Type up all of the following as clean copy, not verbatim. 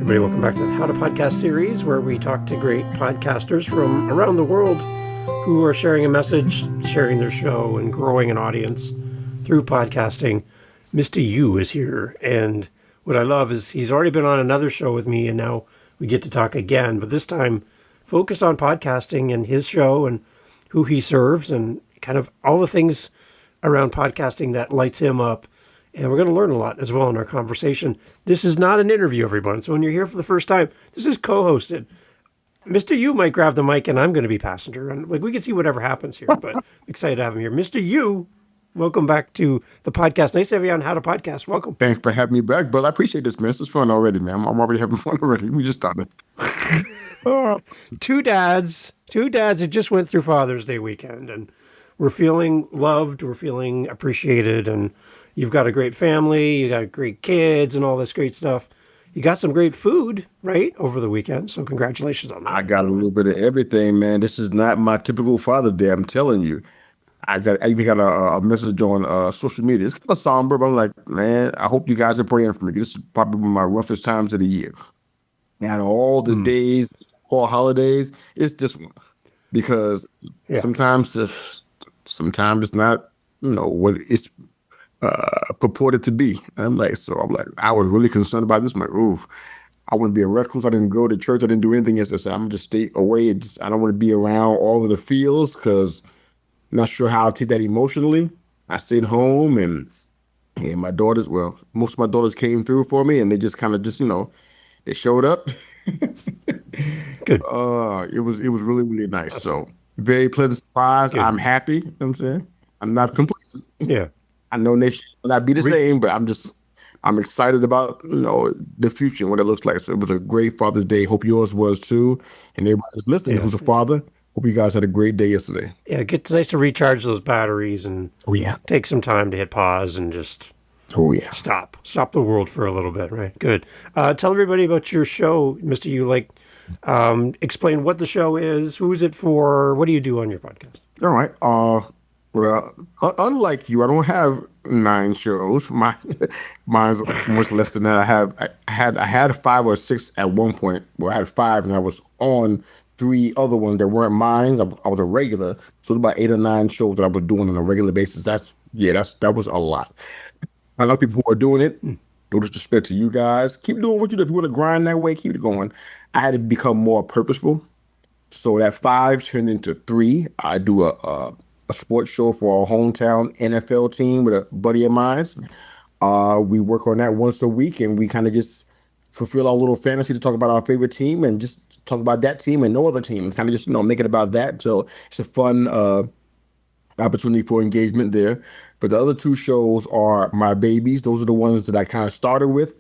Everybody, welcome back to the How to Podcast series, where we talk to great podcasters from around the world who are sharing a message, sharing their show, and growing an audience through podcasting. Mista Yu is here, and what I love is he's already been on another show with me, and now we get to talk again, but this time focused on podcasting and his show and who he serves and kind of all the things around podcasting that lights him up. And we're going to learn a lot as well in our conversation. This is not an interview, everyone. So when you're here for the first time, this is co-hosted. Mr. Yu might grab the mic and I'm going to be passenger. And we can see whatever happens here, but I'm excited to have him here. Mr. Yu, welcome back to the podcast. Nice to have you on How to Podcast. Welcome. Thanks for having me back, but I appreciate this, man. This is fun already, man. I'm already having fun already. We just started. Two dads who just went through Father's Day weekend, and we're feeling loved, we're feeling appreciated, and you've got a great family, you got great kids and all this great stuff. You got some great food, right, over the weekend, so congratulations on that. I got a little bit of everything, man. This is not my typical Father's Day, I'm telling you. I even got a message on social media. It's kind of somber, but I'm like, man, I hope you guys are praying for me. This is probably one of my roughest times of the year. And all the days, all holidays, it's this one. Because sometimes it's not, what it's purported to be. And I'm like, I was really concerned about this. I'm like, oof, I wouldn't be a recluse. I didn't go to church. I didn't do anything yesterday. So I'm going to just stay away. I don't want to be around all of the feels because I'm not sure how I'll take that emotionally. I stayed home and my daughters, most of my daughters came through for me and they just kind of they showed up. Good. It was really, really nice. So very pleasant surprise. Good. I'm happy. You know what I'm saying? I'm not complacent. Yeah. I know next year will not be the same, but I'm excited about, the future and what it looks like. So it was a great Father's Day. Hope yours was too. And everybody who's listening who's a father, hope you guys had a great day yesterday. Yeah, it's nice to recharge those batteries and take some time to hit pause and just stop the world for a little bit, right? Good. Tell everybody about your show, Mr. Yu. Explain what the show is, who is it for, what do you do on your podcast? All right. Well, unlike you, I don't have 9 shows. Mine's much less than that. I had 5 or 6 at one point. Well, I had 5, and I was on 3 other ones that weren't mine. I was a regular, so about 8 or 9 shows that I was doing on a regular basis. That was a lot. I know people who are doing it. No disrespect to you guys. Keep doing what you do. If you want to grind that way, keep it going. I had to become more purposeful. So that 5 turned into 3. I do a sports show for our hometown NFL team with a buddy of mine. We work on that once a week, and we kind of just fulfill our little fantasy to talk about our favorite team and just talk about that team and no other team. Kind of just make it about that. So it's a fun opportunity for engagement there. But the other 2 shows are my babies. Those are the ones that I kind of started with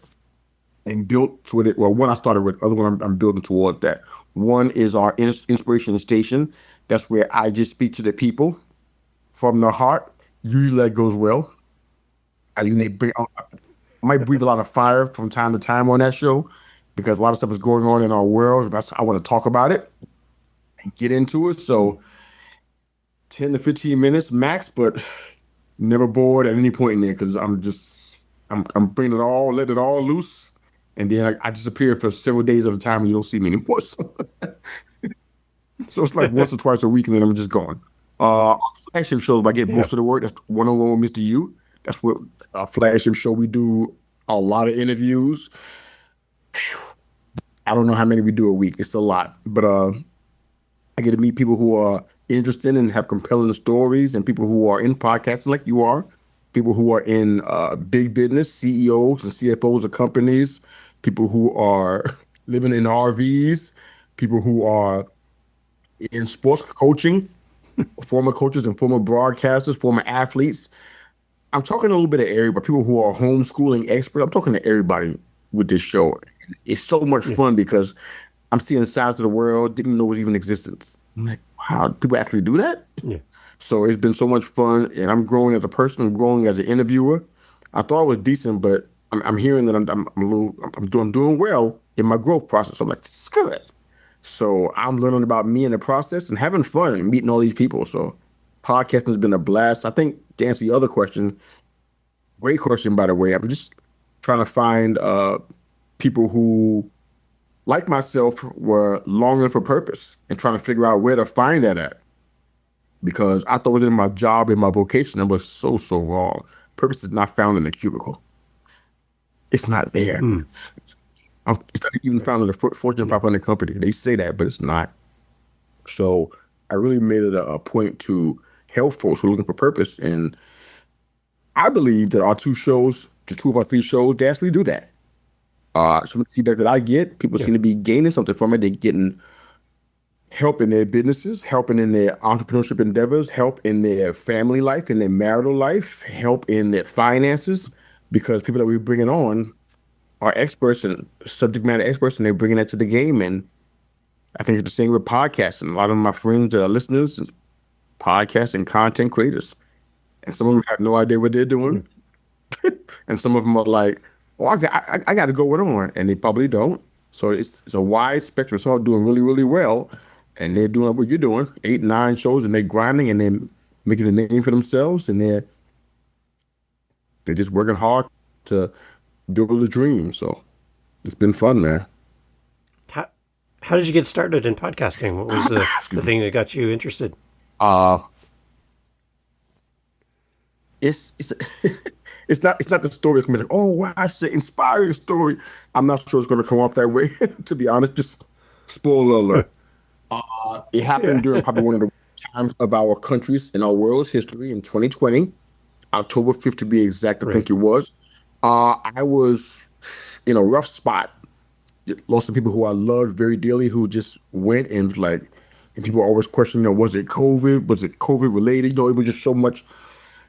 and built with it. Well, one I started with, other one I'm building towards that. One is our Inspiration Station. That's where I just speak to the people from the heart. Usually that goes well. I might breathe a lot of fire from time to time on that show because a lot of stuff is going on in our world. And I want to talk about it and get into it. So 10 to 15 minutes max, but never bored at any point in there because I'm bringing it all, letting it all loose. And then I disappear for several days at a time and you don't see me anymore. So it's like once or twice a week and then I'm just gone. Flagship shows, I get most of the work. That's one-on-one with Mr. Yu. That's what our flagship show. We do a lot of interviews. I don't know how many we do a week. It's a lot. But I get to meet people who are interested and have compelling stories and people who are in podcasting like you are, people who are in big business, CEOs and CFOs of companies, people who are living in RVs, people who are in sports coaching, former coaches and former broadcasters, former athletes. I'm talking a little bit of everybody, people who are homeschooling experts. I'm talking to everybody with this show. It's so much fun because I'm seeing sides of the world, didn't know was even existence. I'm like, wow, people actually do that? Yeah. So it's been so much fun, and I'm growing as a person, I'm growing as an interviewer. I thought it was decent, but I'm hearing that I'm doing well in my growth process. I'm like, this is good. So I'm learning about me in the process and having fun and meeting all these people. So podcasting has been a blast. I think to answer the other question, great question, by the way. I'm just trying to find people who like myself, were longing for purpose and trying to figure out where to find that at. Because I thought it was in my job, in my vocation, it was so wrong. Purpose is not found in the cubicle. It's not there. Hmm. It's not even Right. found in the Fortune Yeah. 500 company. They say that, but it's not. So I really made it a point to help folks who are looking for purpose. And I believe that our two shows, the two of our three shows, they actually do that. Some of the feedback that I get, people Yeah. seem to be gaining something from it. They're getting help in their businesses, help in their entrepreneurship endeavors, help in their family life, in their marital life, help in their finances, because people that we're bringing on are experts and subject matter experts, and they're bringing that to the game. And I think it's the same with podcasting. A lot of my friends that are listeners, podcast and content creators, and some of them have no idea what they're Hmm. doing, and some of them are like, "Oh, I got to go on," and they probably don't. So it's a wide spectrum. Some are doing really well, and they're doing what you're doing, 8, 9 shows, and they're grinding and they're making a name for themselves, and they're just working hard to build a dream. So it's been fun, man. How, how did you get started in podcasting? What was the Excuse me. thing that got you interested? Uh, it's it's not the story that's gonna be like, oh wow, it's an inspiring story. I'm not sure it's gonna come off that way, to be honest. Just spoiler alert. It happened Yeah. during probably one of the times of our country's and our world's history in 2020, October 5th to be exact, I Right. think it was. I was in a rough spot. Lots of people who I loved very dearly who just went and was like, and people were always questioning, was it COVID? Was it COVID related? It was just so much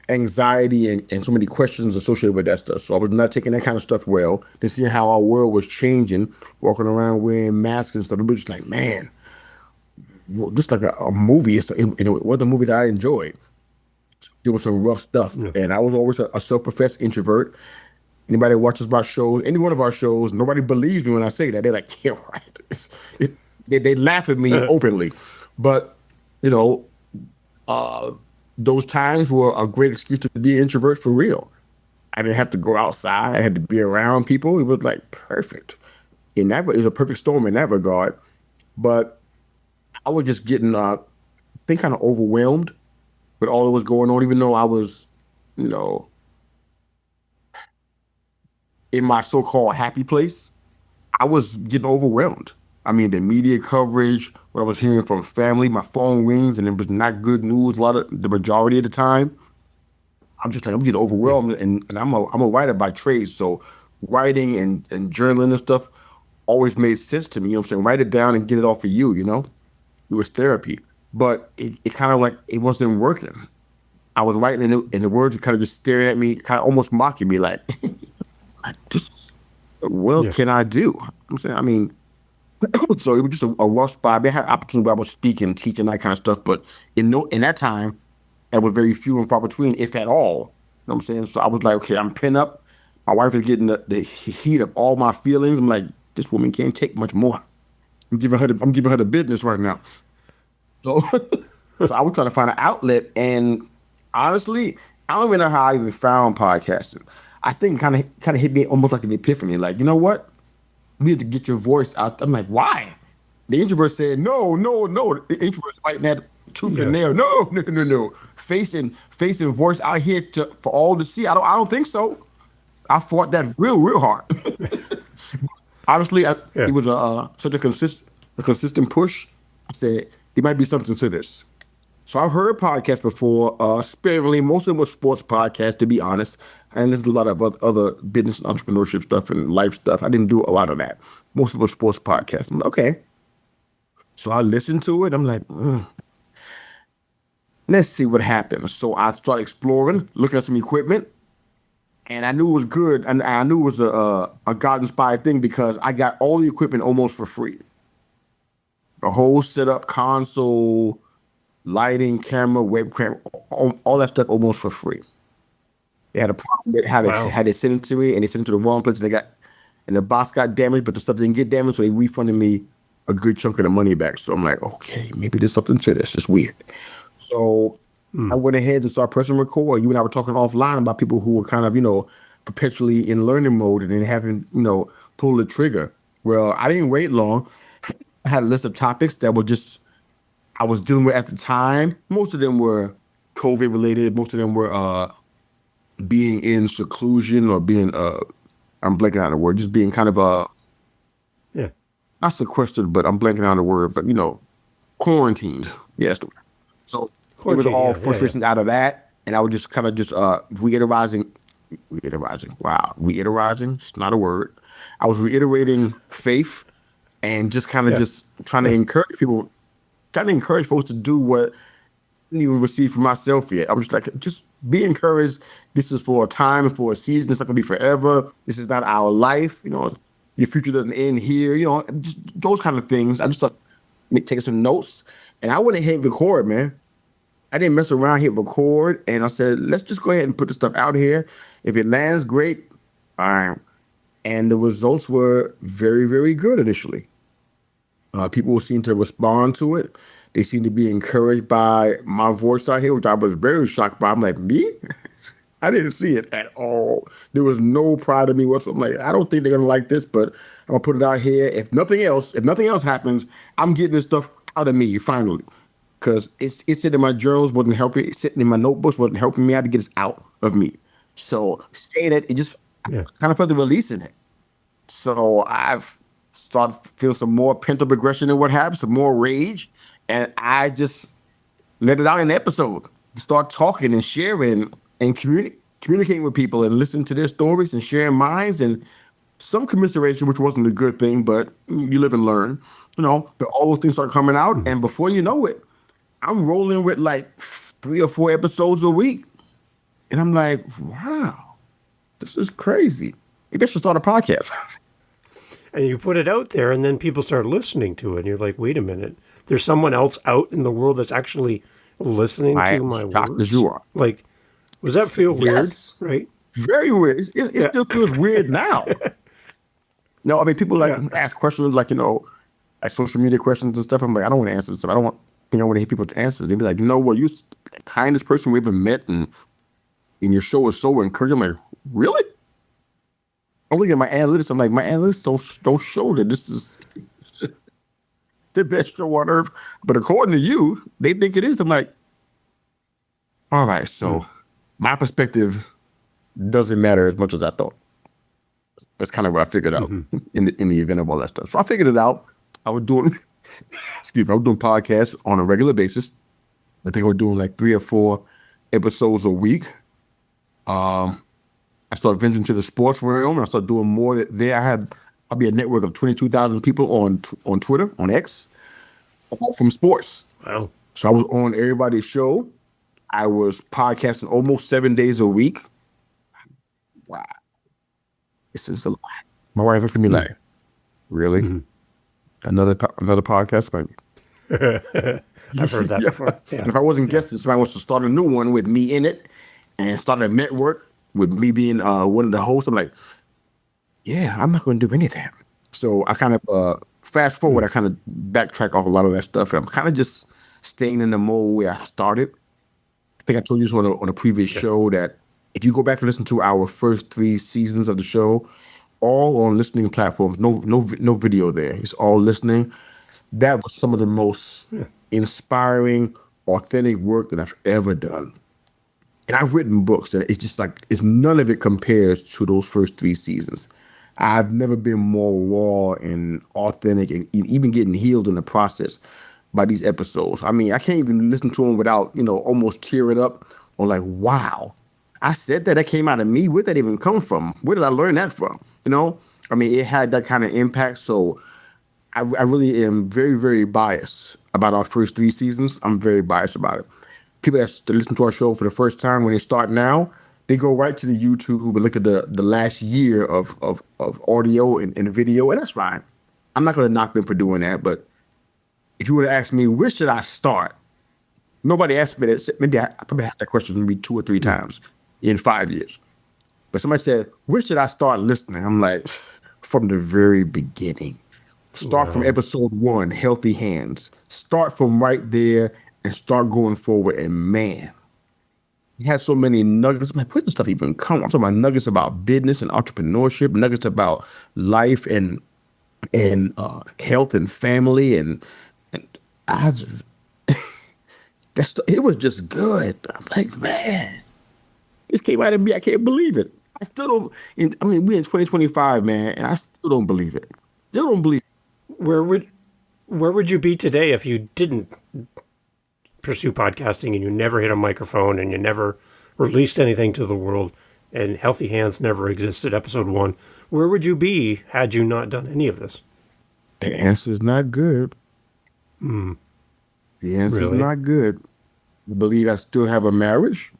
anxiety and so many questions associated with that stuff. So I was not taking that kind of stuff well. To see how our world was changing, walking around wearing masks and stuff, it was just like, man, well, just like a movie. It wasn't a movie that I enjoyed. There was some rough stuff, Yeah. and I was always a self-professed introvert. Anybody that watches my shows, any one of our shows, nobody believes me when I say that. They're like, yeah, right. It, they laugh at me openly. But, you know, uh, those times were a great excuse to be an introvert for real. I didn't have to go outside. I had to be around people. It was like perfect. It was a perfect storm in that regard. But I was just getting, I think, kind of overwhelmed with all that was going on, even though I was, you know, in my so-called happy place. I was getting overwhelmed. I mean, the media coverage, what I was hearing from family, my phone rings, and it was not good news the majority of the time. I'm just like, I'm getting Yeah. overwhelmed, and I'm a writer by trade, so writing and journaling and stuff always made sense to me. You know what I'm saying? Write it down and get it off of you, you know? It was therapy. But it kind of like, it wasn't working. I was writing, and the words were kind of just staring at me, kind of almost mocking me, like, just, what else Yeah. can I do? I'm saying, I mean, so it was just a rough spot. I had opportunities where I was speaking, teaching, that kind of stuff. But in that time, it was very few and far between, if at all. You know what I'm saying? So I was like, okay, I'm pinned up. My wife is getting the heat of all my feelings. I'm like, this woman can't take much more. I'm giving her the business right now. So, so I was trying to find an outlet, and honestly, I don't even know how I even found podcasting. I think kind of hit me almost like an epiphany. Like, you know what? You need to get your voice out. I'm like, why? The introvert said, no, no, no. The introvert's fighting that tooth and Yeah. nail. No, no, no, no. Facing voice out here for all to see. I don't think so. I fought that real hard. Honestly, it Yeah. was such a consistent push. I said there might be something to this. So I've heard podcasts before, sparingly. Most of them were sports podcasts, to be honest. I didn't do a lot of other business and entrepreneurship stuff and life stuff. I didn't do a lot of that. Most of them were sports podcasts. I'm like, okay. So I listened to it. I'm like, let's see what happens. So I started exploring, looking at some equipment, and I knew it was good. And I knew it was a God-inspired thing because I got all the equipment almost for free. The whole setup, console, lighting, camera, webcam, all that stuff almost for free. They had a problem with Wow. how they sent it to me, and they sent it to the wrong place, and the box got damaged, but the stuff didn't get damaged, so they refunded me a good chunk of the money back. So I'm like, okay, maybe there's something to this. It's weird. So I Hmm. went ahead and started pressing record. You and I were talking offline about people who were kind of, perpetually in learning mode and then having, pull the trigger. Well, I didn't wait long. I had a list of topics that were just I was dealing with at the time. Most of them were COVID related. Most of them were being in seclusion or being I'm blanking out the word, just being kind of Yeah. not sequestered, but I'm blanking out the word, but quarantined. Yes. So it was Quarantine. all Yeah. Yeah. frustrations out of that, and I was just kind of just reiterizing. Wow, reiterizing. It's not a word. I was reiterating faith, and just kind of Yeah. just trying to encourage people, trying to encourage folks to do what I didn't even receive for myself yet. I was just like, just be encouraged. This is for a time, for a season. It's not gonna be forever. This is not our life. Your future doesn't end here. Just those kind of things. I just started taking some notes, and I went ahead and record, man. I didn't mess around, hit record, and I said, let's just go ahead and put the stuff out here. If it lands, great. All right. And the results were very, very good initially. People seem to respond to it. They seem to be encouraged by my voice out here, which I was very shocked by. I'm like, me? I didn't see it at all. There was no pride in me whatsoever. I'm like, I don't think they're gonna like this, but I'm gonna put it out here. If nothing else happens, I'm getting this stuff out of me finally. Because it's sitting in my journals, wasn't helping. It's sitting in my notebooks, wasn't helping me. I had to get this out of me. So saying it just Yeah. kind of felt the release in it. So I've started to feel some more pent up aggression and what have you, some more rage, and I just let it out in the episode. Start talking and sharing and communicating with people and listening to their stories and sharing minds and some commiseration, which wasn't a good thing, but you live and learn. But all those things start coming out, and before you know it, I'm rolling with like 3 or 4 episodes a week, and I'm like, wow, this is crazy. Maybe I should start a podcast. And you put it out there, and then people start listening to it, and you're like, wait a minute, there's someone else out in the world that's actually listening I to am my shocked as words. you are. Like, does that feel weird? Yes. Right? Very weird. It still feels weird now. No, I mean, people ask questions like, like social media questions and stuff. I'm like, I don't want to answer this stuff. I don't want, I want to hear people's answers. They'd be like, well, you're the kindest person we ever met, and your show is so encouraging. I'm like, really? I'm looking at my analytics. I'm like, my analytics don't show that this is the best show on earth. But according to you, they think it is. I'm like, all right, so my perspective doesn't matter as much as I thought. That's kind of what I figured out in the event of all that stuff. So I figured it out. I was doing, I was doing podcasts on a regular basis. I think I was doing like 3 or 4 episodes a week. I started venturing to the sports realm, and I started doing more there. I'll be a network of 22,000 people on Twitter, on X, all from sports. Wow. So I was on everybody's show. I was podcasting almost 7 days a week. Wow. This is a lot. My wife looked at me like, really? Another podcast? Like, I've heard that before. Yeah. And if I wasn't guessing, somebody wants to start a new one with me in it and start a network with me being one of the hosts. I'm like, yeah, I'm not going to do any of that. So I kind of fast forward. I kind of backtrack off a lot of that stuff. And I'm kind of just staying in the mode where I started. I think I told you this on a previous show that if you go back and listen to our first 3 seasons of the show, all on listening platforms, no video there. It's all listening. That was some of the most inspiring, authentic work that I've ever done. And I've written books, and it's just like none of it compares to those first 3 seasons. I've never been more raw and authentic, and even getting healed in the process by these episodes. I mean, I can't even listen to them without almost tearing up or like, wow, I said that came out of me. Where'd that even come from? Where did I learn that from? I mean, it had that kind of impact. So I really am very, very biased about our first 3 seasons. I'm very biased about it. People that listen to our show for the first time, when they start now, they go right to the YouTube and look at the last year of audio and video, and that's fine. I'm not going to knock them for doing that, but if you were to ask me, where should I start? Nobody asked me that. Maybe I probably had that question maybe 2 or 3 times in 5 years. But somebody said, where should I start listening? I'm like, from the very beginning. Start from episode 1, Healthy Hands. Start from right there and start going forward. And man, it has so many nuggets. I'm like, where does stuff even come? I'm talking about nuggets about business and entrepreneurship, nuggets about life and and health and family, and I just, it was just good. I was like, man, this came out of me. I can't believe it. I still don't. I mean, we're in 2025, man, and I still don't believe it. Still don't believe it. Where would where would you be today if you didn't pursue podcasting and you never hit a microphone and you never released anything to the world and Healthy Hands never existed, episode 1? Where would you be had you not done any of this? The answer is not good. The answer is Really? not good. I believe I still have a marriage,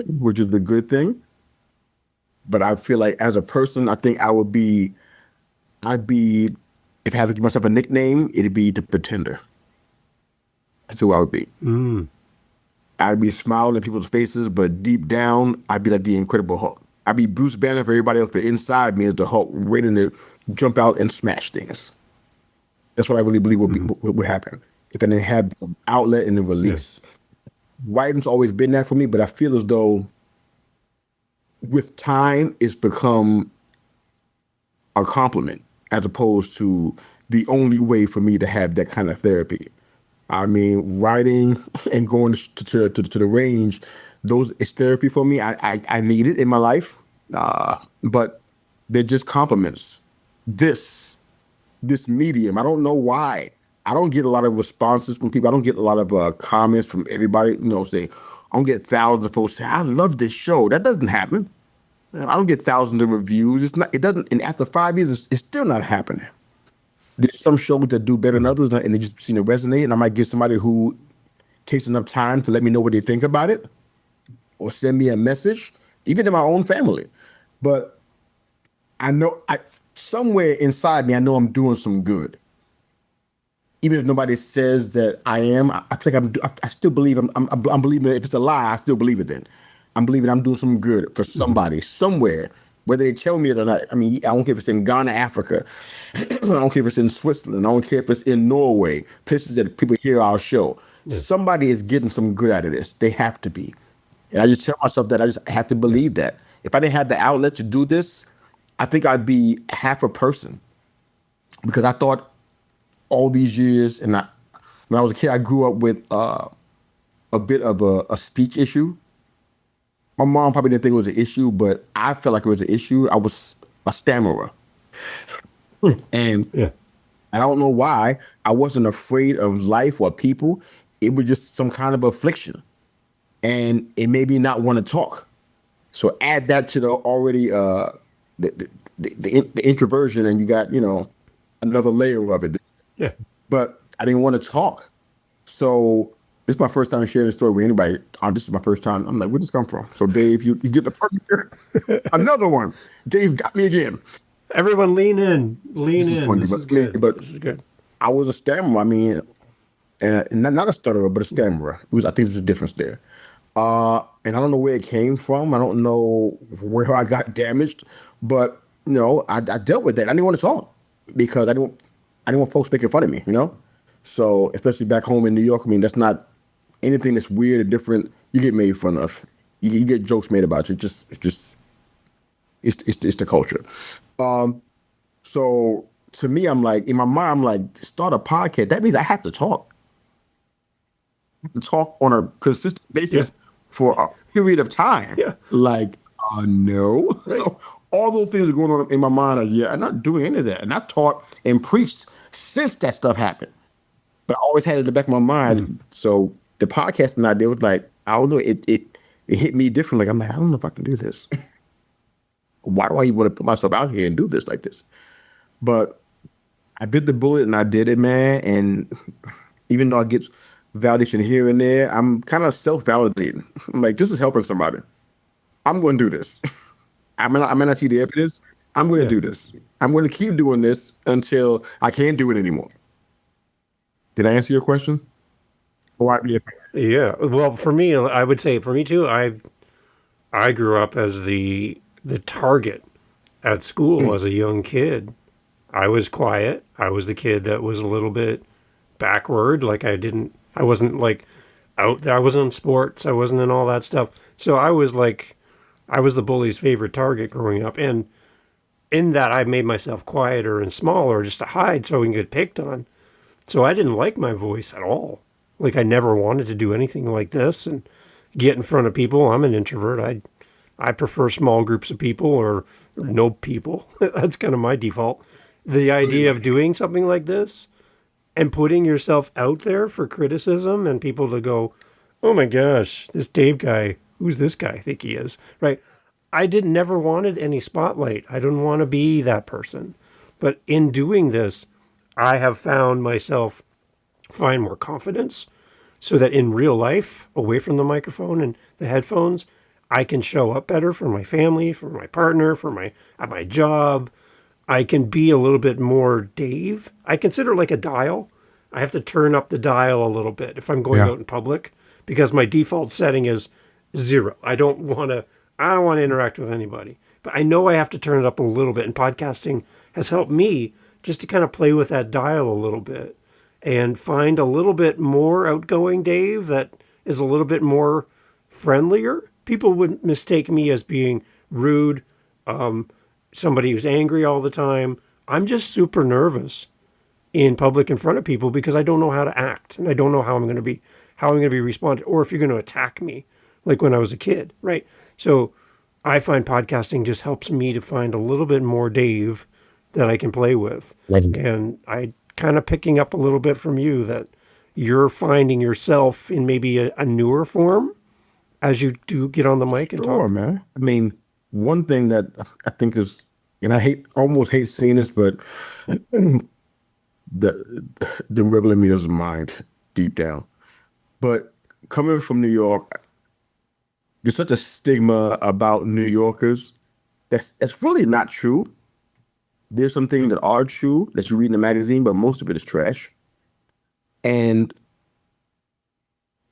which is the good thing. But I feel like as a person, I think I'd be, if I had to give myself a nickname, it'd be the pretender. That's who I would be. I'd be smiling in people's faces, but deep down, I'd be like the Incredible Hulk. I'd be Bruce Banner for everybody else, but inside me is the Hulk, ready to jump out and smash things. That's what I really believe would happen if I didn't have the outlet and the release. Writing's always been that for me, but I feel as though with time, it's become a compliment as opposed to the only way for me to have that kind of therapy. I mean, writing and going to the range, it's therapy for me. I need it in my life, but they're just compliments. This medium, I don't know why. I don't get a lot of responses from people. I don't get a lot of comments from everybody. Say I don't get thousands of folks say I love this show. That doesn't happen. I don't get thousands of reviews. It's not. It doesn't. And after 5 years, it's still not happening. There's some shows that do better than others, and they just seem to resonate. And I might get somebody who takes enough time to let me know what they think about it, or send me a message, even in my own family. But I know, somewhere inside me, I know I'm doing some good. Even if nobody says that I am, I think I still believe I'm believing it. If it's a lie, I still believe it. Then I'm believing I'm doing some good for somebody somewhere, whether they tell me it or not. I mean, I don't care if it's in Ghana, Africa. I don't care if it's in Switzerland. I don't care if it's in Norway. Places that people hear our show. Somebody is getting some good out of this. They have to be, and I just tell myself that I just have to believe that. If I didn't have the outlet to do this, I think I'd be half a person, because I thought all these years, and when I was a kid, I grew up with a bit of a speech issue. My mom probably didn't think it was an issue, but I felt like it was an issue. I was a stammerer. And Yeah. I don't know why. I wasn't afraid of life or people. It was just some kind of affliction. And it made me not want to talk. So add that to the already the introversion, and you got, another layer of it. Yeah. But I didn't want to talk. So this is my first time sharing this story with anybody. This is my first time. I'm like, where did this come from? So Dave, you get the perfect another one. Dave got me again. Everyone lean in. Lean This is in. funny, This but is good. but This is good. I was a stammerer. I mean, and not a stutterer, but a stammerer. I think there's a difference there. And I don't know where it came from. I don't know where I got damaged, but I dealt with that. I didn't want to talk because I didn't want folks making fun of me. So especially back home in New York, I mean, that's not anything that's weird or different. You get made fun of. You get jokes made about you. It's the culture. So to me, I'm like, in my mind, I'm like, start a podcast. That means I have to talk. I have to talk on a consistent basis for a period of time. Yeah. Like, no. Right. So all those things are going on in my mind. I'm not doing any of that. And I taught and preached since that stuff happened. But I always had it in the back of my mind. So the podcasting idea was like, I don't know, it hit me differently. Like, I'm like, I don't know if I can do this. Why do I even want to put myself out here and do this like this? But I bit the bullet and I did it, man. And even though I get validation here and there, I'm kind of self-validating. I'm like, this is helping somebody. I'm going to do this. I may not see the evidence. I'm going to do this. I'm going to keep doing this until I can't do it anymore. Did I answer your question? Yeah. Well, for me, I would say for me too. I grew up as the target at school as a young kid. I was quiet. I was the kid that was a little bit backward. Like I wasn't like out there. I wasn't in sports. I wasn't in all that stuff. So I was the bully's favorite target growing up. And in that I made myself quieter and smaller just to hide so I can get picked on. So I didn't like my voice at all. Like I never wanted to do anything like this and get in front of people. I'm an introvert. I prefer small groups of people or no people. That's kind of my default. The idea of doing something like this and putting yourself out there for criticism and people to go, oh my gosh, this Dave guy, who's this guy I think he is, right? I never wanted any spotlight. I didn't want to be that person. But in doing this, I have found myself find more confidence so that in real life, away from the microphone and the headphones, I can show up better for my family, for my partner, at my job. I can be a little bit more Dave. I consider like a dial. I have to turn up the dial a little bit if I'm going out in public because my default setting is 0. I don't want to interact with anybody. But I know I have to turn it up a little bit, and podcasting has helped me just to kind of play with that dial a little bit and find a little bit more outgoing Dave that is a little bit more friendlier. People would mistake me as being rude, somebody who's angry all the time. I'm just super nervous in public in front of people because I don't know how to act and I don't know how I'm going to be responded, or if you're going to attack me like when I was a kid, right? So I find podcasting just helps me to find a little bit more Dave that I can play with. And I kind of picking up a little bit from you that you're finding yourself in maybe a newer form as you do get on the mic and talk. Sure, man. I mean, one thing that I think is, and I almost hate saying this, but the rebel in me doesn't mind deep down. But coming from New York, there's such a stigma about New Yorkers that's really not true. There's some things that are true that you read in the magazine, but most of it is trash. And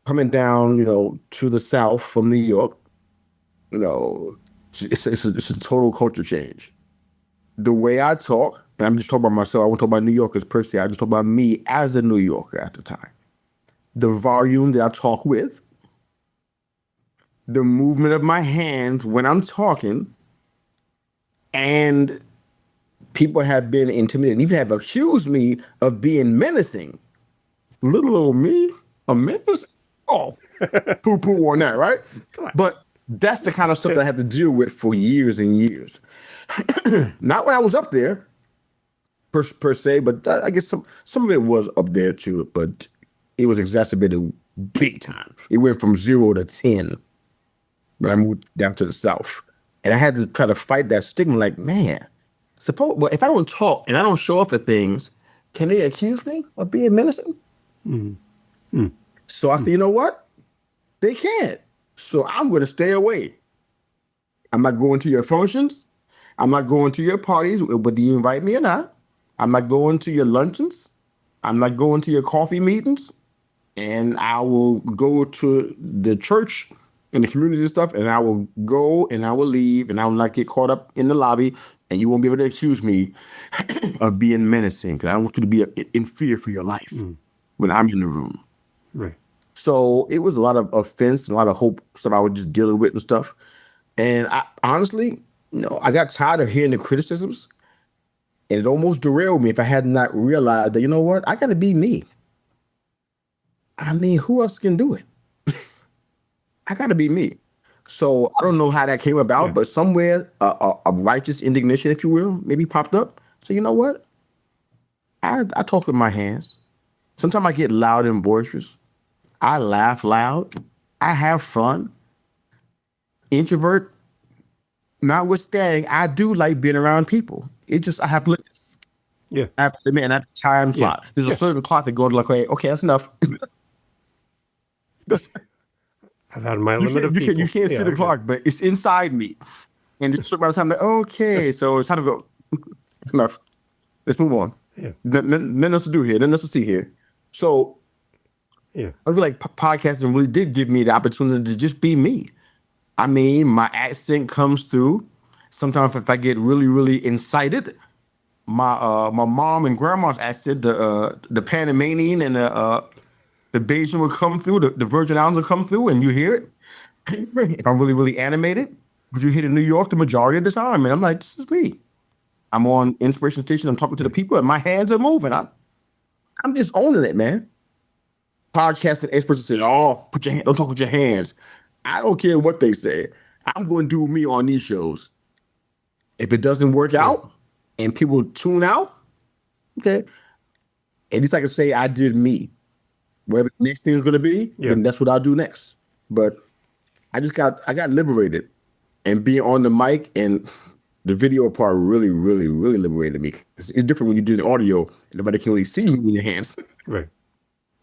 coming down, to the South from New York, it's a total culture change. The way I talk, and I'm just talking about myself, I won't talk about New Yorkers per se, I just talk about me as a New Yorker at the time. The volume that I talk with, the movement of my hands when I'm talking, and people have been intimidated and even have accused me of being menacing. Little old me, a menace? Oh, poo-poo on that, right? But that's the kind of stuff that I had to deal with for years and years. Not when I was up there, per se, but I guess some of it was up there too, but it was exacerbated big time. It went from 0 to 10 when I moved down to the South. And I had to try to fight that stigma like, man, if I don't talk and I don't show up at things, can they accuse me of being menacing? Mm-hmm. So I said, you know what? They can't. So I'm going to stay away. I'm not going to your functions. I'm not going to your parties, whether you invite me or not. I'm not going to your luncheons. I'm not going to your coffee meetings. And I will go to the church and the community and stuff, and I will go and I will leave, and I will not get caught up in the lobby, and you won't be able to accuse me of being menacing, because I don't want you to be in fear for your life when I'm in the room. Right. So it was a lot of offense and a lot of hope stuff I was just dealing with and stuff. And I honestly, I got tired of hearing the criticisms, and it almost derailed me if I had not realized that, you know what, I got to be me. I mean, who else can do it? I got to be me. So I don't know how that came about, but somewhere a righteous indignation, if you will, maybe popped up. So you know what? I talk with my hands. Sometimes I get loud and boisterous. I laugh loud. I have fun. Introvert, notwithstanding, I do like being around people. I have limits. Yeah. I have limits and I have time clock. There's a certain clock that goes like, okay, that's enough. I've had my limit of people. You can't see the clock, but it's inside me. And just by the time, like, okay, so it's time to go. Enough. Let's move on. Yeah. Nothing else to do here. Nothing else to see here. So I feel like podcasting really did give me the opportunity to just be me. I mean, my accent comes through. Sometimes if I get really, really incited, my mom and grandma's accent, the Panamanian and the Bayesian will come through, the Virgin Islands will come through, and you hear it. If I'm really, really animated, but you hear it in New York the majority of the time, and I'm like, this is me. I'm on Inspiration Station. I'm talking to the people, and my hands are moving. I'm just owning it, man. Podcasting experts say, "Oh, don't talk with your hands." I don't care what they say. I'm going to do me on these shows. If it doesn't work out and people tune out, okay, at least I can say I did me. Whatever the next thing is going to be, then that's what I'll do next. But I got liberated, and being on the mic and the video part really, really, really liberated me. It's different when you do the audio and nobody can really see you in your hands. Right.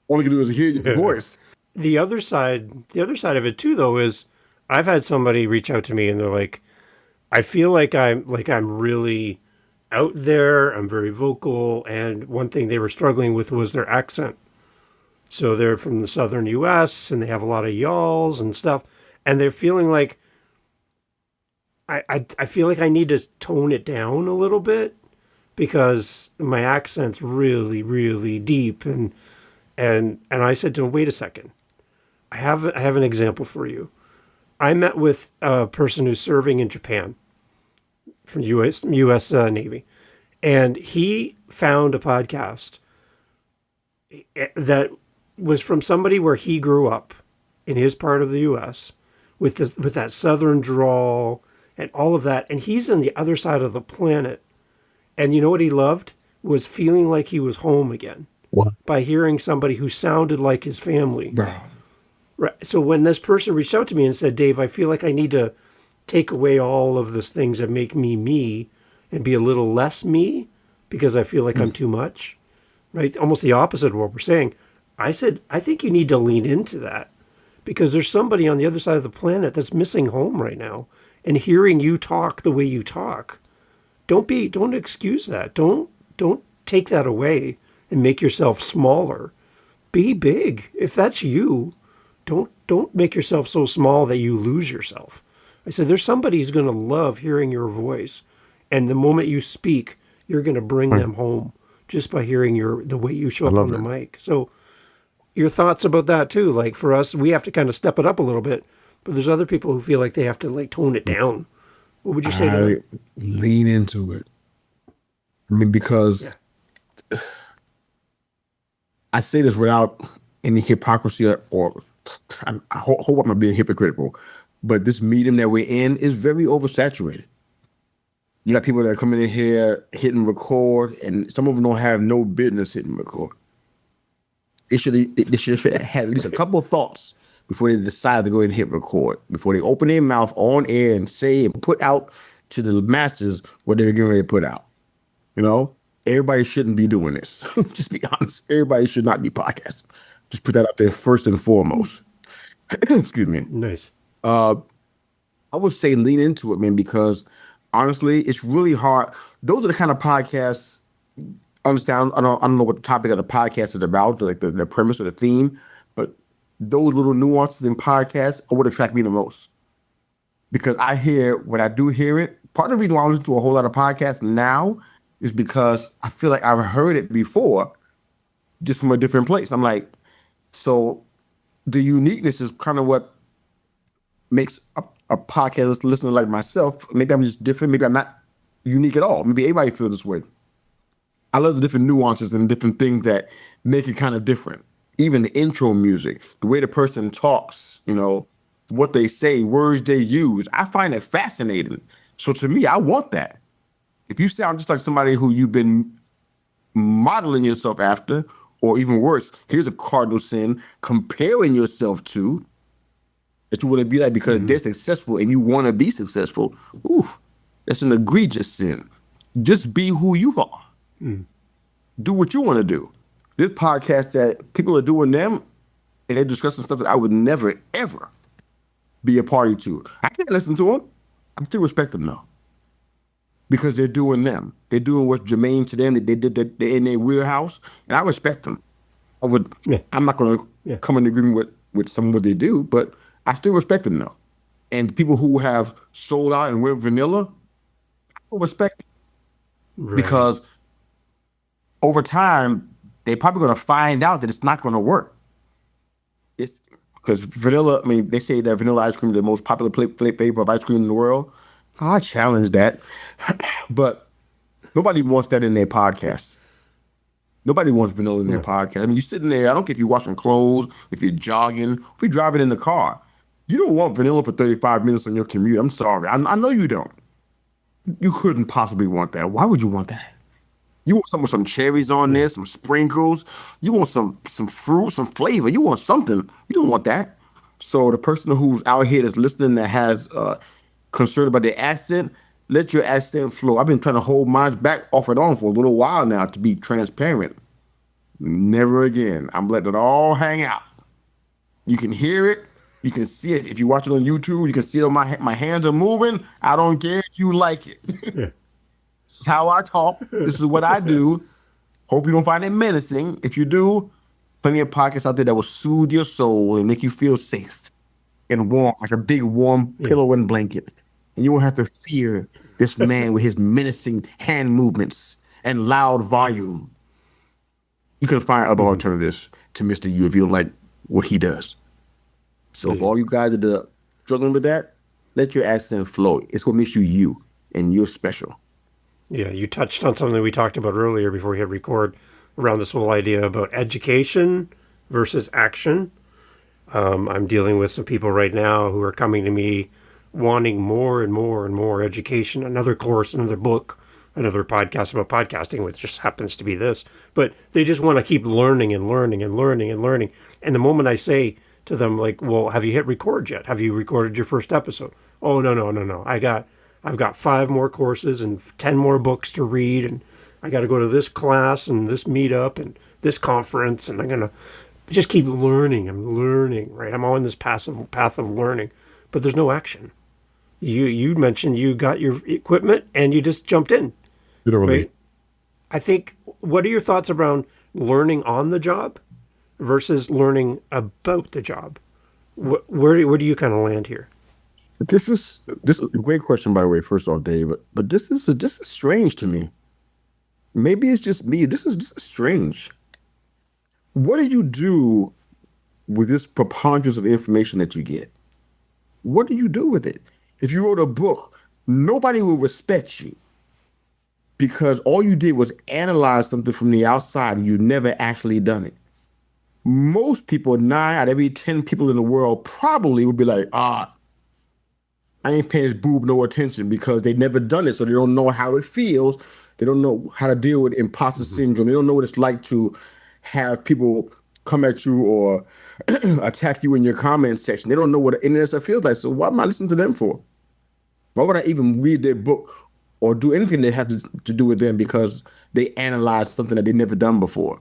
All you can do is hear your voice. The other side of it too, though, is I've had somebody reach out to me and they're like, I feel like I'm really out there. I'm very vocal. And one thing they were struggling with was their accent. So they're from the southern U.S. and they have a lot of y'alls and stuff. And they're feeling like, I feel like I need to tone it down a little bit because my accent's really, really deep. And I said to him, wait a second. I have an example for you. I met with a person who's serving in Japan from the U.S. Navy, and he found a podcast that was from somebody where he grew up in his part of the U.S. with that southern drawl and all of that, and he's on the other side of the planet. And you know what he loved? Was feeling like he was home again. What? By hearing somebody who sounded like his family. Bro. Right. So when this person reached out to me and said, Dave, I feel like I need to take away all of these things that make me me and be a little less me because I feel like I'm too much, right? Almost the opposite of what we're saying. I said, I think you need to lean into that because there's somebody on the other side of the planet that's missing home right now, and hearing you talk the way you talk. Don't excuse that. Don't take that away and make yourself smaller. Be big. If that's you, don't make yourself so small that you lose yourself. I said, there's somebody who's going to love hearing your voice. And the moment you speak, you're going to bring them home just by hearing the way you show up on the mic. So your thoughts about that too. Like for us, we have to kind of step it up a little bit, but there's other people who feel like they have to like tone it down. What would you say to them? Lean into it. I mean, because I say this without any hypocrisy or I hope I'm not being hypocritical, but this medium that we're in is very oversaturated. You got people that are coming in here hitting record, and some of them don't have no business hitting record. They should have at least a couple of thoughts before they decide to go ahead and hit record, before they open their mouth on air and say and put out to the masses what they're getting ready to put out. You know, everybody shouldn't be doing this. Just be honest. Everybody should not be podcasting. Just put that out there first and foremost. Excuse me. Nice. I would say lean into it, man, because honestly, it's really hard. Those are the kind of podcasts. Understand? I don't know what the topic of the podcast is about, like the premise or the theme, but those little nuances in podcasts are what attract me the most. Because when I do hear it, part of the reason why I listen to a whole lot of podcasts now is because I feel like I've heard it before, just from a different place. I'm like, so the uniqueness is kind of what makes a podcast listener like myself. Maybe I'm just different. Maybe I'm not unique at all. Maybe everybody feels this way. I love the different nuances and different things that make it kind of different. Even the intro music, the way the person talks, you know, what they say, words they use. I find it fascinating. So to me, I want that. If you sound just like somebody who you've been modeling yourself after, or even worse, here's a cardinal sin, comparing yourself to, that you want to be like because they're successful and you want to be successful. Oof, that's an egregious sin. Just be who you are. Do what you want to do. This podcast that people are doing them, and they're discussing stuff that I would never, ever be a party to. I can't listen to them. I still respect them though. Because they're doing them. They're doing what's germane to them. They're in their wheelhouse, and I respect them. I'm not going to come in agreement with some of what they do, but I still respect them though. And people who have sold out and went vanilla, I don't respect them. Right. Because over time, they're probably going to find out that it's not going to work. It's because vanilla, I mean, they say that vanilla ice cream is the most popular flavor of ice cream in the world. I challenge that. But Nobody wants that in their podcast. Nobody wants vanilla in their podcast. I mean, you're sitting there. I don't care if you're washing clothes, if you're jogging, if you're driving in the car. You don't want vanilla for 35 minutes on your commute. I'm sorry. I know you don't. You couldn't possibly want that. Why would you want that? You want some cherries on there, some sprinkles. You want some fruit, some flavor. You want something. You don't want that. So the person who's out here that's listening that has concern about their accent, let your accent flow. I've been trying to hold mine back off and on for a little while now to be transparent. Never again. I'm letting it all hang out. You can hear it. You can see it. If you watch it on YouTube, you can see it on my hands are moving. I don't care if you like it. This is how I talk. This is what I do. Hope you don't find it menacing. If you do, plenty of podcasts out there that will soothe your soul and make you feel safe and warm, like a big warm pillow and blanket. And you won't have to fear this man with his menacing hand movements and loud volume. You can find other alternatives to Mr. Yu if you like what he does. So for all you guys that are struggling with that, let your accent flow. It's what makes you you, and you're special. Yeah, you touched on something we talked about earlier before we hit record around this whole idea about education versus action. I'm dealing with some people right now who are coming to me wanting more and more and more education, another course, another book, another podcast about podcasting, which just happens to be this. But they just want to keep learning and learning and learning and learning. And the moment I say to them, like, well, have you hit record yet? Have you recorded your first episode? Oh, no. I've got 5 more courses and 10 more books to read, and I got to go to this class and this meetup and this conference, and I'm going to just keep learning. I'm learning, right? I'm on this passive path of learning, but there's no action. You mentioned you got your equipment and you just jumped in. Literally. Right? I think, what are your thoughts around learning on the job versus learning about the job? Where do you kind of land here? This is a great question, by the way. First off, Dave, but this is strange to me. Maybe it's just me. This is strange. What do you do with this preponderance of information that you get? What do you do with it? If you wrote a book, nobody will respect you because all you did was analyze something from the outside and you never actually done it. Most people, 9 out of every 10 people in the world probably would be like, I ain't paying this boob no attention because they never done it, so they don't know how it feels. They don't know how to deal with imposter syndrome. They don't know what it's like to have people come at you or attack you in your comment section. They don't know what the internet stuff feels like, so why am I listening to them for? Why would I even read their book or do anything that has to do with them because they analyzed something that they've never done before?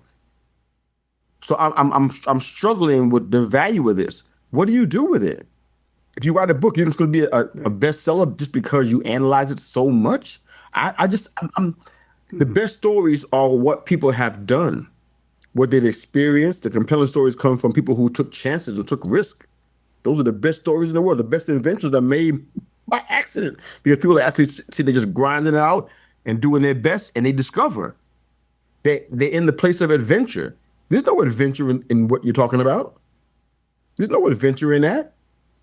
So I'm struggling with the value of this. What do you do with it? If you write a book, you're just going to be a bestseller just because you analyze it so much. The best stories are what people have done, what they've experienced. The compelling stories come from people who took chances and took risks. Those are the best stories in the world. The best inventions are made by accident because people are actually they're just grinding it out and doing their best, and they discover they're in the place of adventure. There's no adventure in what you're talking about. There's no adventure in that.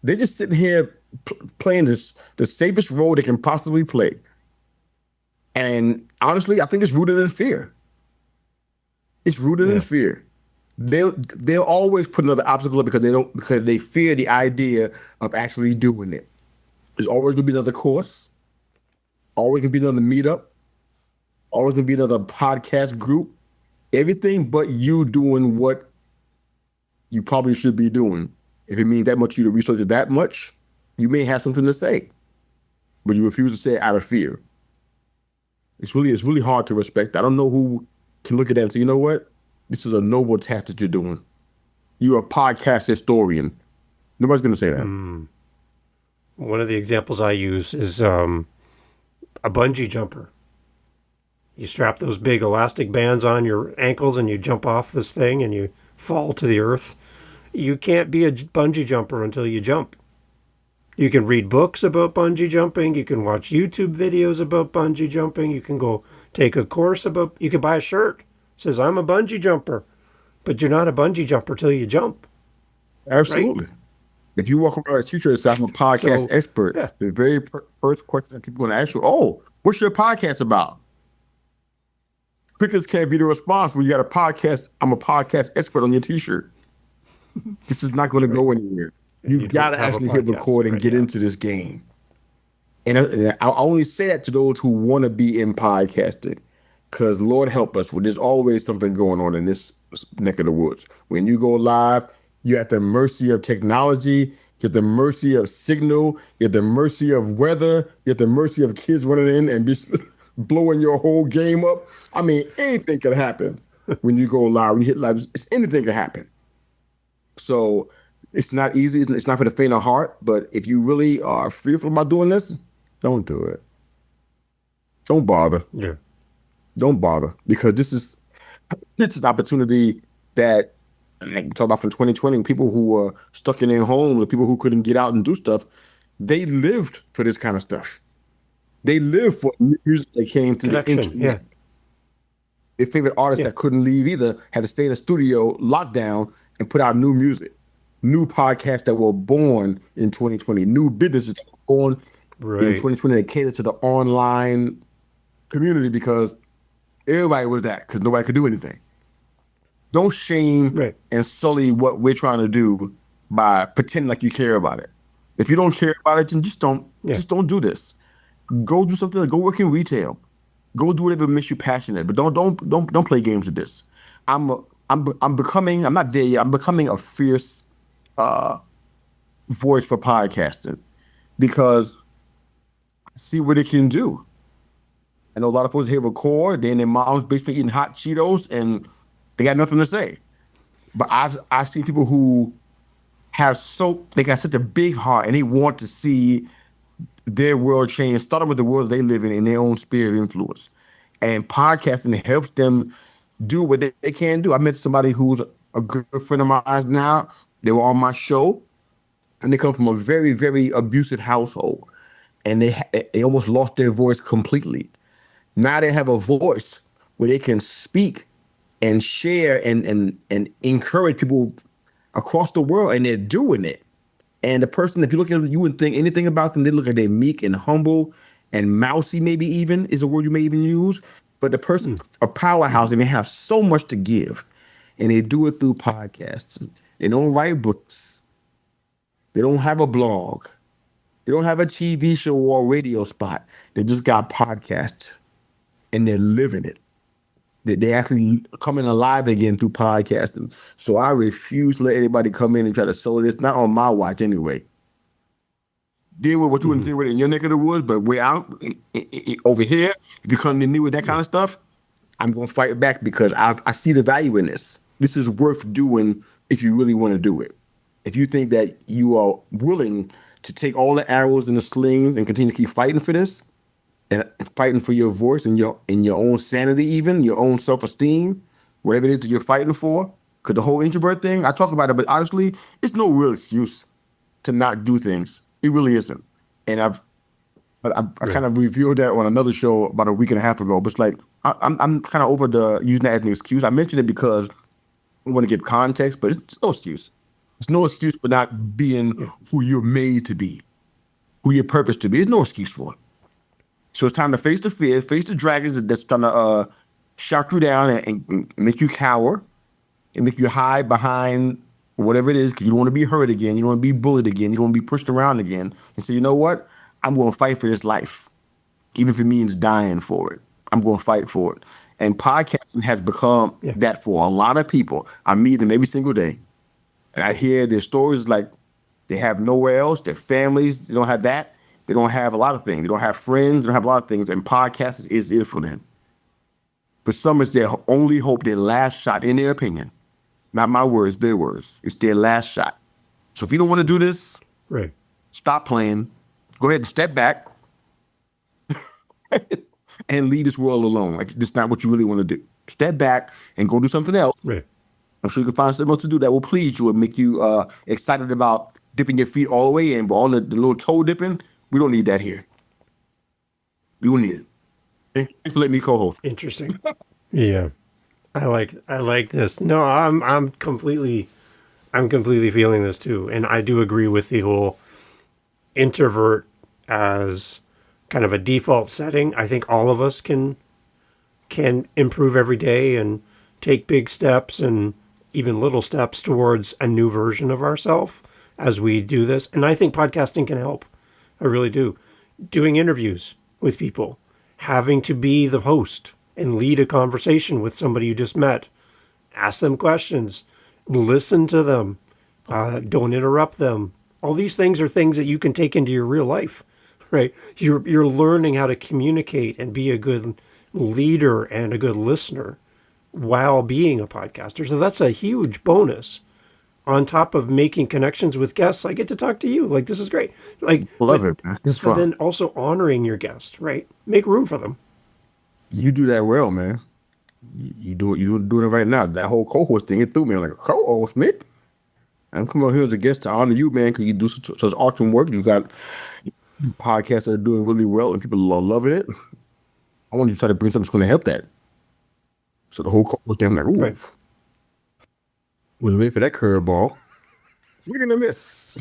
They're just sitting here playing the safest role they can possibly play. And honestly, I think it's rooted in fear. It's rooted in fear. They'll always put another obstacle up because they fear the idea of actually doing it. There's always gonna be another course, always gonna be another meetup, always gonna be another podcast group. Everything but you doing what you probably should be doing. If it means that much you to research it that much, you may have something to say, but you refuse to say it out of fear. It's really hard to respect. I don't know who can look at that and say, you know what? This is a noble task that you're doing. You're a podcast historian. Nobody's going to say that. One of the examples I use is a bungee jumper. You strap those big elastic bands on your ankles and you jump off this thing and you fall to the earth. You can't be a bungee jumper until you jump. You can read books about bungee jumping. You can watch YouTube videos about bungee jumping. You can go take a course you can buy a shirt that says, I'm a bungee jumper. But you're not a bungee jumper till you jump. Absolutely. Right? If you walk around as a teacher and say, I'm a podcast expert, the very first question that people are going to ask you, what's your podcast about? Crickets can't be the response when you got a podcast. I'm a podcast expert on your T-shirt. This is not going to Right. go anywhere. If You you got don't to have a actually hit podcast, record and right? get Yeah. into this game. And I only say that to those who want to be in podcasting, because Lord help us, there's always something going on in this neck of the woods. When you go live, you're at the mercy of technology. You're at the mercy of signal. You're at the mercy of weather. You're at the mercy of kids running in and just blowing your whole game up. I mean, anything can happen when you go live. When you hit live, anything can happen. So it's not easy. It's not for the faint of heart. But if you really are fearful about doing this, don't do it. Don't bother. Yeah. Don't bother, because it's an opportunity that, like we talk about from 2020. People who were stuck in their homes, the people who couldn't get out and do stuff, they lived for this kind of stuff. They lived for music that came through the Connection. Yeah. internet. Their favorite artists Yeah. that couldn't leave either had to stay in the studio, lockdown, and put out new music, new podcasts that were born in 2020, new businesses that were born in Right. 2020 that catered to the online community, because everybody was that, because nobody could do anything. Don't shame Right. and sully what we're trying to do by pretending like you care about it. If you don't care about it, then Yeah. just don't do this. Go do something. Go work in retail. Go do whatever makes you passionate. But don't play games with this. I'm becoming. I'm not there yet. I'm becoming a fierce voice for podcasting, because I see what it can do. I know a lot of folks here record. They're in their mom's basement eating hot Cheetos, and they got nothing to say. But I see people who they got such a big heart, and they want to see their world change, starting with the world they live in their own sphere of influence. And podcasting helps them do what they can do. I met somebody who's a good friend of mine now. They were on my show, and they come from a very, very abusive household, and they almost lost their voice completely. Now they have a voice where they can speak and share and encourage people across the world, and they're doing it. And the person, if you look at them, you wouldn't think anything about them. They look like they're meek and humble and mousy, maybe even is a word you may even use. But the person, a powerhouse, and they have so much to give. And they do it through podcasts. They don't write books. They don't have a blog. They don't have a TV show or a radio spot. They just got podcasts, and they're living it. They actually coming alive again through podcasting. So I refuse to let anybody come in and try to sell this. Not on my watch anyway. Deal with what you want to deal with in your neck of the woods, but way out over here, if you come to me with that kind of stuff, I'm going to fight back, because I see the value in this. This is worth doing if you really want to do it. If you think that you are willing to take all the arrows and the slings and continue to keep fighting for this, and fighting for your voice and your own sanity, even your own self-esteem, whatever it is that you're fighting for. Because the whole introvert thing, I talk about it, but honestly, it's no real excuse to not do things. It really isn't. And I kind of revealed that on another show about a week and a half ago. But it's like I'm kind of over the using that as an excuse. I mentioned it because I want to give context, but it's no excuse. It's no excuse for not being who you're made to be, who you're purposed to be. There's no excuse for it. So it's time to face the fear, face the dragons that's trying to shout you down and make you cower and make you hide behind whatever it is, because you don't want to be hurt again. You don't want to be bullied again. You don't want to be pushed around again. And say, you know what? I'm going to fight for this life, even if it means dying for it. I'm going to fight for it. And podcasting has become that for a lot of people. I meet them every single day, and I hear their stories like they have nowhere else. Their families, they don't have that. They don't have a lot of things. They don't have friends. They don't have a lot of things. And podcasting is it for them. But some, it's their only hope, their last shot, in their opinion. Not my words, their words. It's their last shot. So if you don't want to do this, Right. stop playing. Go ahead and step back and leave this world alone. Like, that's not what you really want to do. Step back and go do something else. Right. I'm sure you can find something else to do that will please you and make you excited about dipping your feet all the way in. But all the little toe dipping, we don't need that here. We don't need it. Thanks for letting me co-host. Interesting. Yeah. I like this. No, I'm completely feeling this too. And I do agree with the whole introvert as kind of a default setting. I think all of us can can improve every day and take big steps and even little steps towards a new version of ourselves as we do this. And I think podcasting can help. I really do. Doing interviews with people, having to be the host and lead a conversation with somebody you just met, ask them questions, listen to them, don't interrupt them. All these things are things that you can take into your real life, right? You're learning how to communicate and be a good leader and a good listener while being a podcaster. So that's a huge bonus. On top of making connections with guests, I get to talk to you. Like, this is great. Like, Love it, man. It's but fun. then also honoring your guest, right? Make room for them. You do that well, man. You do it. You're doing it right now. That whole co-host thing, it threw me. I'm like, co-host, man. I'm coming out here as a guest to honor you, man, because you do such awesome work. You got podcasts that are doing really well, and people are loving it. I want you to try to bring something that's going to help that. So the whole co-host thing, I'm like, ooh. Right. Was waiting for that curveball. We're gonna miss.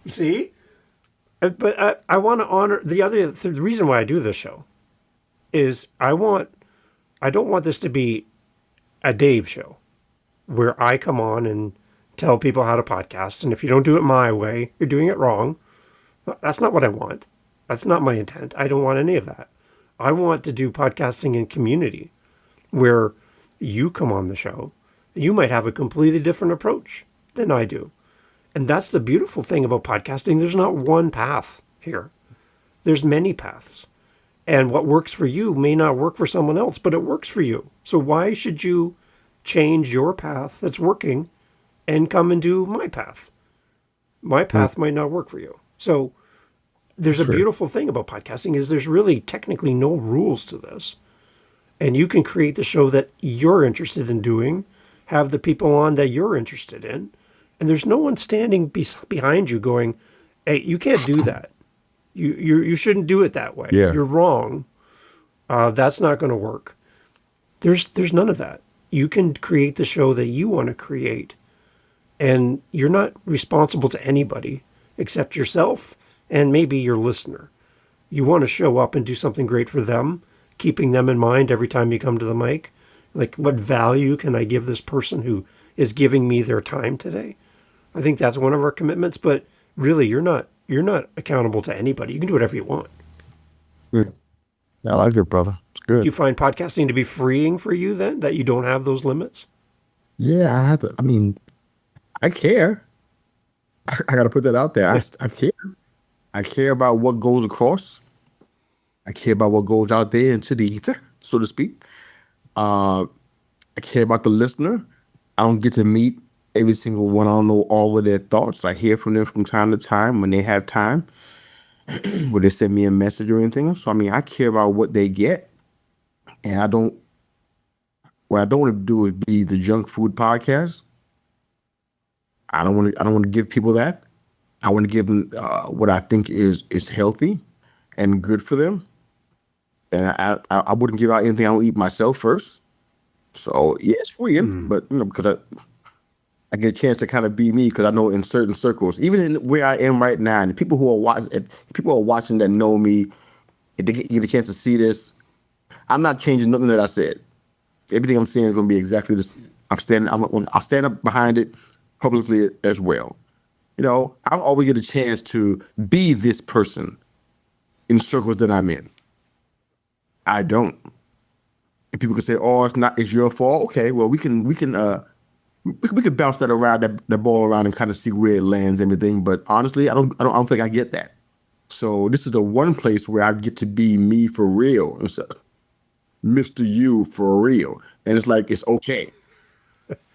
See? But I want to honor the reason why I do this show is I don't want this to be a Dave show where I come on and tell people how to podcast. And if you don't do it my way, you're doing it wrong. That's not what I want. That's not my intent. I don't want any of that. I want to do podcasting in community where you come on the show. You might have a completely different approach than I do. And that's the beautiful thing about podcasting. There's not one path here. There's many paths. And what works for you may not work for someone else, but it works for you. So why should you change your path that's working and come and do my path? My path might not work for you. So there's a beautiful thing about podcasting is there's really technically no rules to this. And you can create the show that you're interested in doing, have the people on that you're interested in, and there's no one standing behind you going, hey, you can't do that. You shouldn't do it that way. Yeah. You're wrong. That's not going to work. There's none of that. You can create the show that you want to create, and you're not responsible to anybody except yourself and maybe your listener. You want to show up and do something great for them, keeping them in mind every time you come to the mic. Like, what value can I give this person who is giving me their time today? I think that's one of our commitments, but really you're not accountable to anybody. You can do whatever you want. Good. I like it, brother. It's good. Do you find podcasting to be freeing for you then, that you don't have those limits? Yeah, I have to. I mean, I care. I got to put that out there. I care. I care about what goes across. I care about what goes out there into the ether, so to speak. I care about the listener. I don't get to meet every single one. I don't know all of their thoughts. I hear from them from time to time when they have time. Would they send me a message or anything? So I mean, I care about what they get, and I don't. What I don't want to do is be the junk food podcast. I don't want to give people that. I want to give them what I think is healthy and good for them. And I wouldn't give out anything I don't eat myself first. So yeah, it's freeing, but because I get a chance to kind of be me, because I know in certain circles, even in where I am right now, and the people who are watching that know me, if they get a chance to see this, I'm not changing nothing that I said. Everything I'm saying is going to be exactly the same. I'll stand up behind it publicly as well. You know, I always get a chance to be this person in circles that I'm in. I don't. And people can say, "Oh, it's your fault." Okay, well, we can bounce that around, that ball around, and kind of see where it lands and everything. But honestly, I don't think I get that. So this is the one place where I get to be me for real. It's Mr. Yu for real, and it's like it's okay.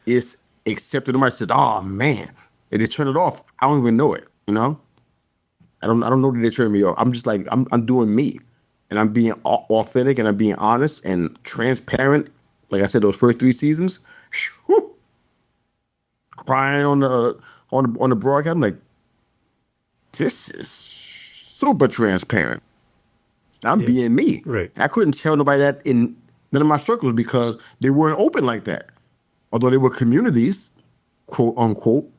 It's accepted. Somebody said, "Oh man," and they turn it off. I don't even know it. You know, I don't know that they turn me off. I'm just like I'm doing me, and I'm being authentic, and I'm being honest and transparent. Like I said, those first 3 seasons, whew, crying on the broadcast. I'm like, this is super transparent. I'm being me. Right. I couldn't tell nobody that in none of my circles because they weren't open like that. Although they were communities, quote unquote,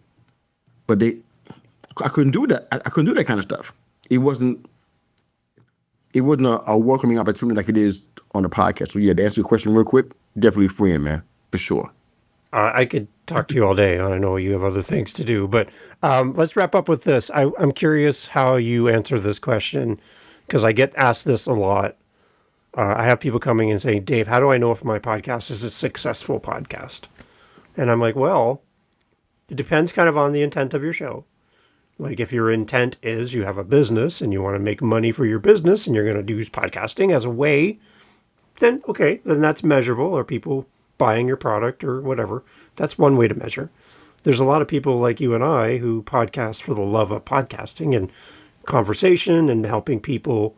but I couldn't do that. I couldn't do that kind of stuff. It wasn't a welcoming opportunity like it is on the podcast. So yeah, to answer your question real quick, definitely freeing, man, for sure. I could talk to you all day. I know you have other things to do, but let's wrap up with this. I'm curious how you answer this question because I get asked this a lot. I have people coming and saying, Dave, how do I know if my podcast is a successful podcast? And I'm like, well, it depends kind of on the intent of your show. Like if your intent is you have a business and you want to make money for your business and you're going to do podcasting as a way, then okay, then that's measurable, or people buying your product or whatever. That's one way to measure. There's a lot of people like you and I who podcast for the love of podcasting and conversation and helping people.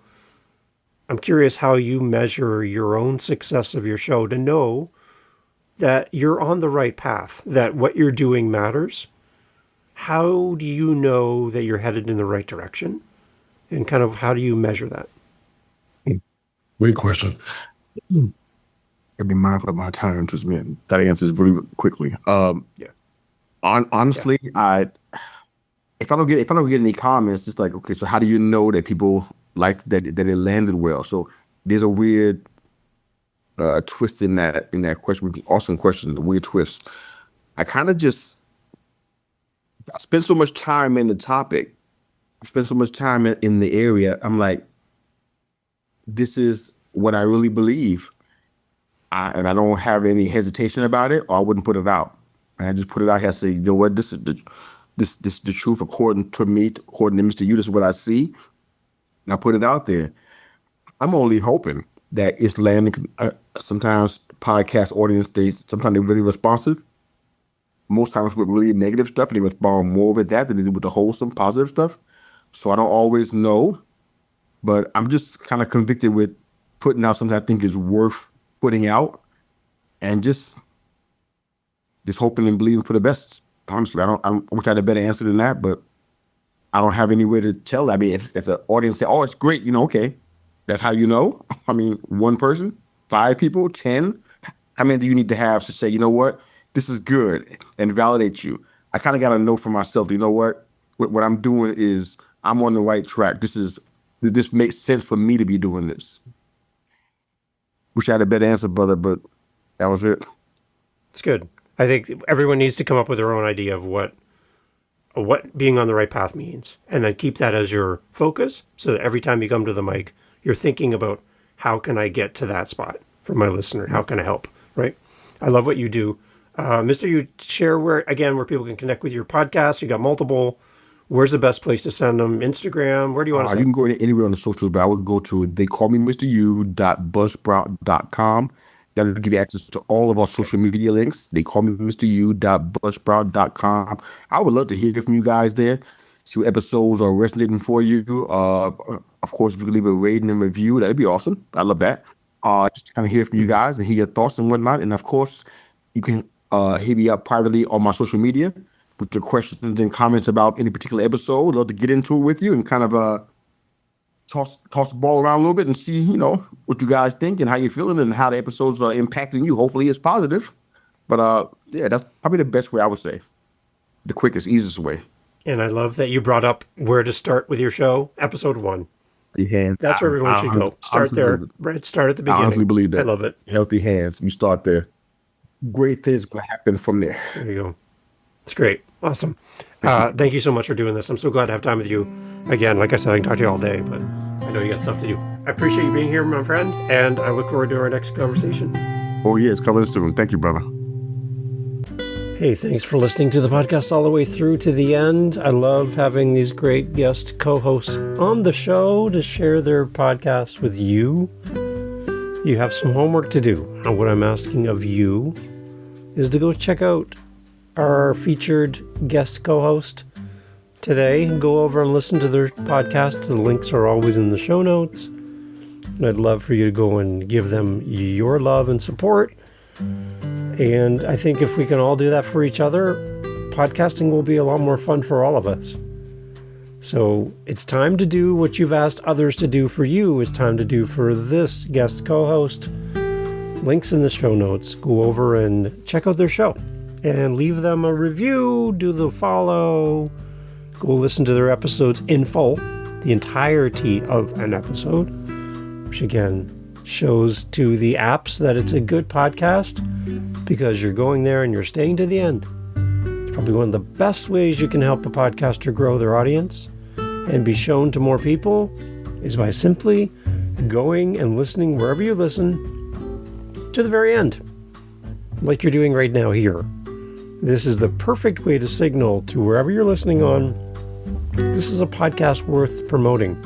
I'm curious how you measure your own success of your show to know that you're on the right path, that what you're doing matters. How do you know that you're headed in the right direction? And kind of how do you measure that? Great question. I'd be mindful of my time, just man. That answers really quickly. Yeah. Honestly, if I don't get any comments, just like, okay, so how do you know that people liked that it landed well? So there's a weird twist in that question. Awesome question, the weird twist. I kind of just I spend so much time in the topic. I spend so much time in the area. I'm like, this is what I really believe. And I don't have any hesitation about it, or I wouldn't put it out. And I just put it out here and say, you know what, this is the truth according to me, according to Mr. Yu, this is what I see. And I put it out there. I'm only hoping that it's landing. Sometimes podcast audience sometimes they're really responsive. Most times with really negative stuff, and they respond more with that than they do with the wholesome, positive stuff. So I don't always know, but I'm just kind of convicted with putting out something I think is worth putting out, and just hoping and believing for the best. Honestly, I wish I had a better answer than that, but I don't have any way to tell. I mean, if the audience say, "Oh, it's great," okay, that's how you know. I mean, one person, 5 people, 10. How many do you need to have to say, you know what, this is good, and validate you? I kind of got to know for myself. You know what I'm doing is I'm on the right track. This makes sense for me to be doing this. Wish I had a better answer, brother, but that was it. It's good. I think everyone needs to come up with their own idea of what being on the right path means, and then keep that as your focus so that every time you come to the mic, you're thinking about how can I get to that spot for my listener? How can I help? Right? I love what you do. Mr. Yu, share where people can connect with your podcast. You got multiple. Where's the best place to send them? Instagram? Where do you want to send? You can go anywhere on the socials, but I would go to theycallmemistayu.buzzsprout.com. That'll give you access to all of our social media links. Theycallmemistayu.buzzsprout.com. I would love to hear from you guys there. See what episodes are resonating for you. Of course, if you could leave a rating and review, that'd be awesome. I love that. Just to kind of hear from you guys and hear your thoughts and whatnot. And of course, you can hit me up privately on my social media with your questions and comments about any particular episode. I'd love to get into it with you and kind of toss the ball around a little bit and see, what you guys think and how you're feeling and how the episodes are impacting you. Hopefully it's positive. But yeah, that's probably the best way, I would say. The quickest, easiest way. And I love that you brought up where to start with your show, episode 1. Hands. That's where everyone should go. Start there, right? Start at the beginning. I honestly believe that. I love it. Healthy hands. You start there. Great things will happen from there. There you go. It's great. Awesome. Thank you so much for doing this. I'm so glad to have time with you. Again, like I said, I can talk to you all day, but I know you got stuff to do. I appreciate you being here, my friend, and I look forward to our next conversation. Oh, yeah, it's coming soon. Thank you, brother. Hey, thanks for listening to the podcast all the way through to the end. I love having these great guest co-hosts on the show to share their podcast with you. You have some homework to do. And what I'm asking of you is to go check out our featured guest co-host today. Go over and listen to their podcast. The links are always in the show notes. And I'd love for you to go and give them your love and support. And I think if we can all do that for each other, podcasting will be a lot more fun for all of us. So it's time to do what you've asked others to do for you. It's time to do for this guest co-host. Links in the show notes. Go over and check out their show and leave them a review. Do the follow. Go listen to their episodes in full, the entirety of an episode, which again, shows to the apps that it's a good podcast because you're going there and you're staying to the end. It's probably one of the best ways you can help a podcaster grow their audience and be shown to more people is by simply going and listening wherever you listen to the very end, like you're doing right now here. This is the perfect way to signal to wherever you're listening on, this is a podcast worth promoting.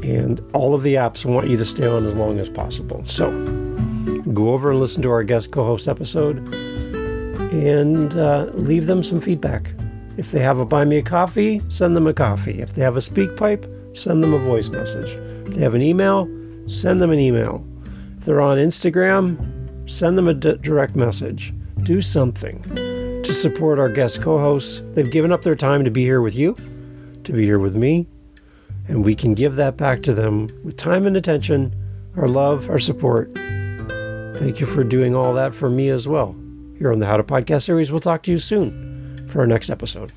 And all of the apps want you to stay on as long as possible. So go over and listen to our guest co-host episode and leave them some feedback. If they have a buy me a coffee, send them a coffee. If they have a speak pipe, send them a voice message. If they have an email, send them an email. If they're on Instagram, send them a direct message. Do something to support our guest co-hosts. They've given up their time to be here with you, to be here with me, and we can give that back to them with time and attention, our love, our support. Thank you for doing all that for me as well. Here on the How to Podcast series, we'll talk to you soon for our next episode.